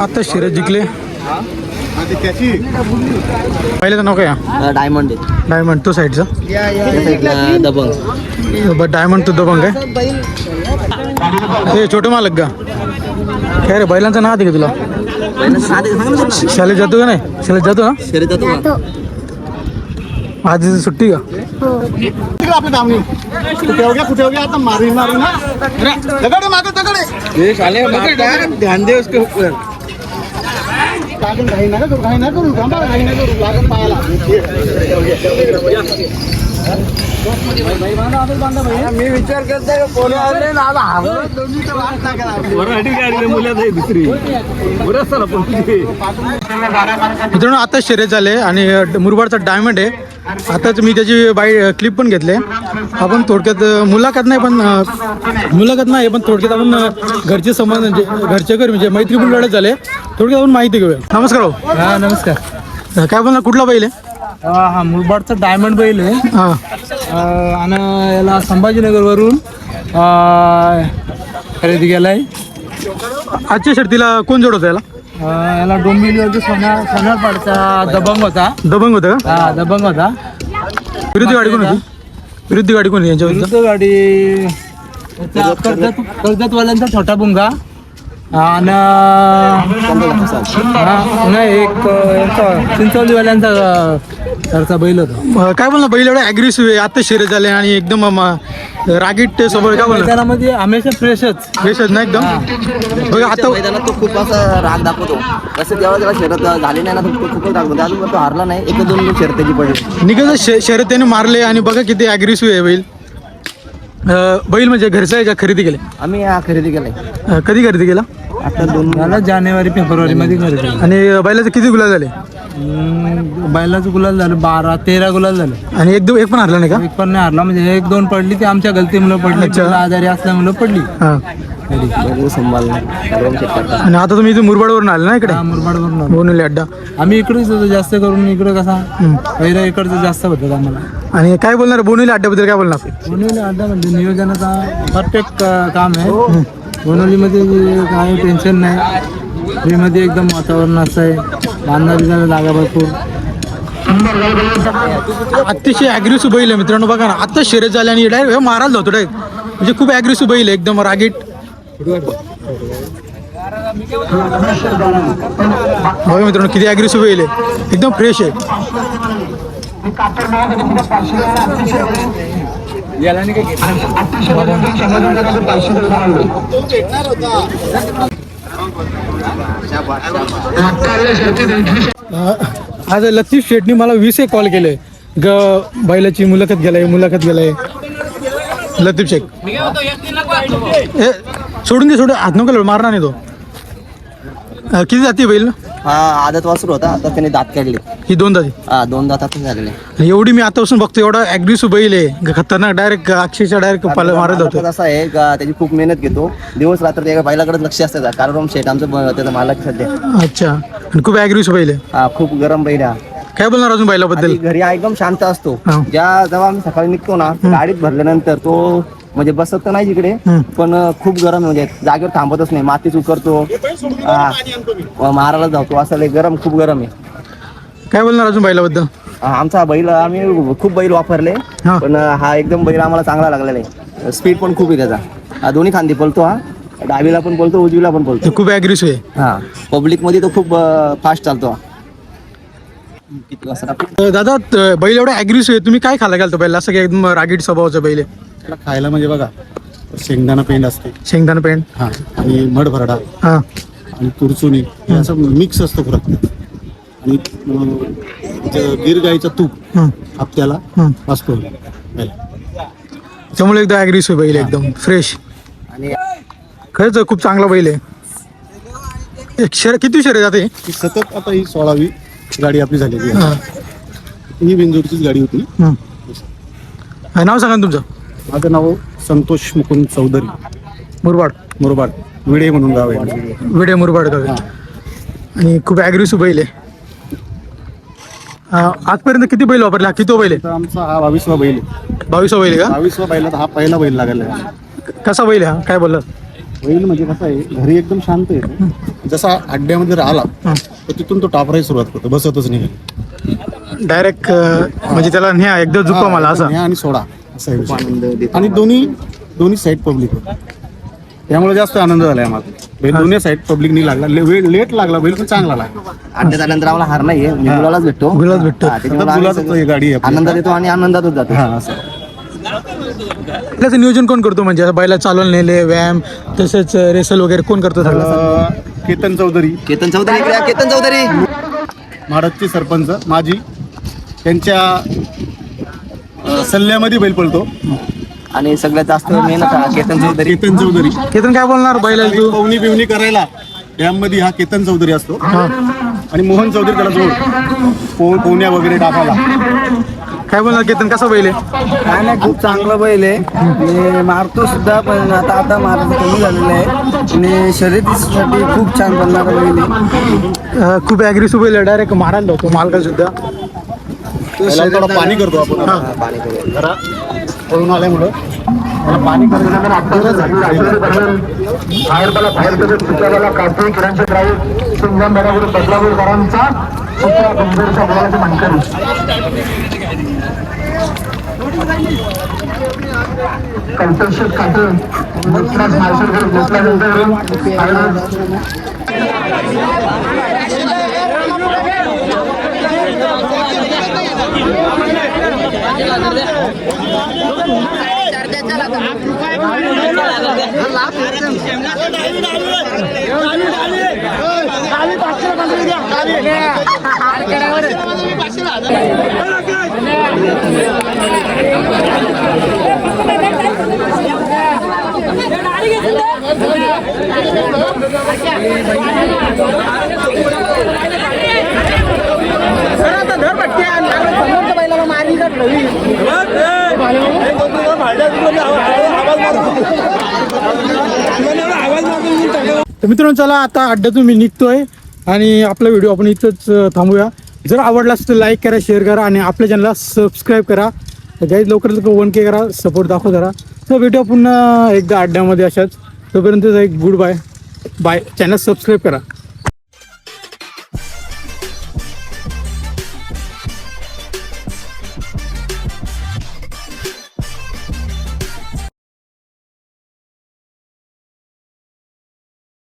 आता शर्यत जिंकले. पहिल्याचं नाव काय? Diamond diamond. तो साईडचा दबंग. डायमंड तो दबंग आहे. हे छोटं मालक का काय रे? बैलांचं नाव आहे का तुला? शाळेत जातो का नाही? शाळेत जातो ना? आज सुट्टी का? कुठे हो गया आता मारी ना दगड़े मागे दगड़े ध्यान दे उसके ऊपर. घाई ना करू लागत पायाला. मी विचार करतोय कोणी आले ना मित्रांनो आता शर्यत झाले आणि मुरबाडचा डायमंड आहे. आताच मी त्याची क्लिप पण घेतले. आपण थोडक्यात मुलाखत नाही पण थोडक्यात आपण घरचे संबंध म्हणजे घरच्या घरी म्हणजे मैत्रीपूर्ण लढत झाले थोडक्यात आपण माहिती घेऊया. नमस्कार भाऊ. हा नमस्कार. काय बोलणार? कुठला बैल आहे? हा मुरबाडचा डायमंड बैल आहे. हां आणि याला संभाजीनगरवरून खरेदी केलाय. आजच्या शर्तीला कोण जोड होता याला? याला डोंबिवलीवरती सोनारपाडचा दबंग होता. दबंग होतं का? हा दबंग होता. विरुद्ध गाडी कोण होती? विरुद्ध गाडी कोण यांच्या विरुद्ध गाडी कर्जतवाल्यांचा छोटा बुंगा आणि नाही एक चिंचवलीवाल्यांचा घरचा बैल होता. काय बोलणार? बैल एवढा ॲग्रेसिव्ह आहे. आता शर्यत झाले आणि एकदम रागीट सोबत. काय बोलणार? मैदानामध्ये हमेशा फ्रेशच ना एकदम. बघा आता मैदानात तो खूप असा राग दाखवतो. कसं जेव्हा त्याला शर्यत झाली नाही ना तो खूपच राग दाखवतो. अजून तो हारला नाही. एक दोन शर्यतीची पडली निघत शर्यत त्याने मारले आणि बघा किती ॲग्रेसिव्ह आहे बैल. बैल म्हणजे घरचा आहे का खरेदी केले? आम्ही खरेदी केलाय. कधी खरेदी केला? आता 2 जानेवारी फेब्रुवारी मध्ये खरेदी. आणि बैलाचे किती गुलाल झाले? बैलाचं गुलाल झालं 12-13 गुलाल झाले. आणि एक पण हरला नाही का? एक पण नाही हरला. म्हणजे 1-2 पडली ती आमच्या गलतीमुळे पडली. आजारी असल्यामुळे पडली. हां. आणि आता तुम्ही इथे मुरबाडवरून आले ना इकडे? मुरबाडवरून बोनवली अड्डा. आम्ही इकडेच होतो जास्त करून. इकडे कसा पहिला इकडचं जास्त होतं आम्हाला. आणि काय बोलणार बोनवली अड्ड्याबद्दल? काय बोलणार? बोनवली अड्डा म्हणजे नियोजनाचा परफेक्ट काम आहे. बोनवलीमध्ये काही टेन्शन नाही. फ्रीमध्ये एकदम वातावरण असं आहे. बांधणारी जागा भरपूर. अतिशय ॲग्रेसिव्ह बैल आहे मित्रांनो. बघा ना आता शर्यत झाली आणि डायरेक्ट मारायला जातो डायरेक्ट. म्हणजे खूप ॲग्रेसिव्ह बैल आहे एकदम रागीट. बघा मित्रांनो किती ॲग्रेसिव्ह बैल आहे. एकदम फ्रेश आहे. आज लतीफ शेठनी मला 20 कॉल केले. बैलाची मुलाखत गेलाय लतीफ शेख. सोडून दे हात नको मारणार नाही तो. किती जाती बैल? हा आदत वासरू होता. आता त्याने दात काढले. ही 2 दाती? हा 2 दातातून झालेले. आणि एवढी मी आतापासून बघतो एवढा ॲग्रेसिव्ह बैल आहे. खतरनाक डायरेक्ट अक्षरशः डायरेक्ट मारत होतो. असं आहे का त्याची खूप मेहनत घेतो. दिवस रात्र त्या बैलाकडे लक्ष असतं. कारण शेठ आमचं त्याचा मालक सध्या. अच्छा. आणि खूप ॲग्रेसिव्ह बैल आहे. हा खूप गरम बैल आहे. काय बोलणार अजून बैलाबद्दल? घरी एकदम शांत असतो. हा. जेव्हा आम्ही सकाळी निघतो ना गाडीत भरल्यानंतर तो म्हणजे बसत तर नाही तिकडे पण खूप गरम म्हणजे जागेवर थांबतच नाही. मातीच उकरतो. मारायला जातो. असं लय गरम खूप गरम आहे. काय बोलणार अजून बैलाबद्दल? आमचा बैल आम्ही खूप बैल वापरले हा. पण हा एकदम बैल आम्हाला चांगला लागलेला आहे. स्पीड पण खूप आहे त्याचा. दोन्ही खांदी पळतो. हा डावीला पण पळतो उजवीला पण पळतो. खूप ॲग्रेसिव्ह आहे. हा पब्लिक मध्ये तो खूप फास्ट चालतो. दादा बैल एवढा ॲग्रेसिव्ह आहे. तुम्ही काय खायला घालतो बैल? असं काय एकदम रागीट स्वभावाचं बैल आहे? त्याला खायला म्हणजे बघा शेंगदाणा पेंड असते. शेंगदाणा पेंड. हा आणि मड भरडा हां. आणि तुरचुनी हे असं मिक्स असतं पुरात. आणि गिर गाईचं तूप हप्त्याला असतो. त्यामुळे एकदम ॲग्रेसिव्ह बैल आहे. एकदम फ्रेश आणि खरंच खूप चांगला बैल आहे. किती शर्यत जाते? ही सतत आता ही 16वी गाडी आपली झालेली हां. आहे. ही बिंजोरचीच गाडी होती. नाव सांगा ना तुमचं? माझं नाव संतोष मुकुंद चौधरी. मुरबाड विडे म्हणून गाव आहे. विडे मुरबाड गाव आहे. आणि खूप ॲग्रेसिव्ह बैल आहे. आजपर्यंत किती बैल वापरले? हा किती बैल आहे? तर आमचा हा 22वा बैल आहे. 22 बैल आहे का? 22वा बैलात हा पहिला बैल लागलेला आहे. कसा बैल आहे हा? काय बोललात? बैल म्हणजे कसं आहे, घरी एकदम शांत येतो. जसा अड्ड्यामध्ये राहिला तर तिथून तो टापराही सुरुवात करतो, बसतच नाही. डायरेक्ट म्हणजे त्याला न्या एकदा झुकवा मला असं. न्या आणि सोडा असा आहे आनंद विषय. देतो. आणि दोन्ही साईड पब्लिक होतं, त्यामुळे जास्त आनंद झालाय आम्हाला. बैल दोन्ही साईड पब्लिक नाही लागला, वेळ लेट लागला बैल पण चांगला लागला. अड्ड्यात आल्यानंतर आम्हाला हार नाहीये, म्हणजे गुलालाच भेटतो. गुलाल भेटतो. हा, त्याच्यामुळे आता आम्ही गुलालाच ही गाडी आहे आपली. आनंदात येतो आणि आनंदातच जातो. हा असं. त्याचं नियोजन कोण करतो म्हणजे बैला चालवून नेले, व्यायाम तसेच रेसल वगैरे कोण करतो सगळं? केतन चौधरी, केतन चौधरी इकडे या, केतन चौधरी. महाराजचे सरपंच माजी, त्यांच्या सल्ल्यामध्ये बैल पळतो. आणि सगळ्यात जास्त मेहनत हा केतन चौधरी. केतन चौधरी केतन काय बोलणार बैलाला तू? पवनी बिवणी करायला डॅममध्ये हा केतन चौधरी असतो. आणि मोहन चौधरी त्याला जोड पोहण्या वगैरे टाकायला. काय बोलणार केतन, कसा बैल आहे? काय नाही, खूप चांगलं बैल आहे. मी मारतो सुद्धा, पण आता मारायचं कमी झालेलं आहे. आणि शर्यतीसाठी खूप छान बनणारा बैल आहे. खूप ॲग्रेसिव्ह बैल आहे, डायरेक्ट मारायला होतो मालका सुद्धा. त्याला थोडं पाणी करतो आपण जरा पळून आल्यामुळं त्याला पाणी तर मित्रांनो, चला आता अड्ड्यातून मी निघतोय आणि आपला व्हिडिओ आपण इथंच थांबूया. जर आवडला असेल तर लाईक करा, शेअर करा आणि आपल्या चॅनलला सबस्क्राईब करा. गाईज लवकरात लवकर 1K करा, सपोर्ट दाखवा जरा. तर भेटूया पुन्हा एकदा अड्ड्यामध्ये अशाच. तोपर्यंत एक गुड बाय. चॅनल सबस्क्राईब करा.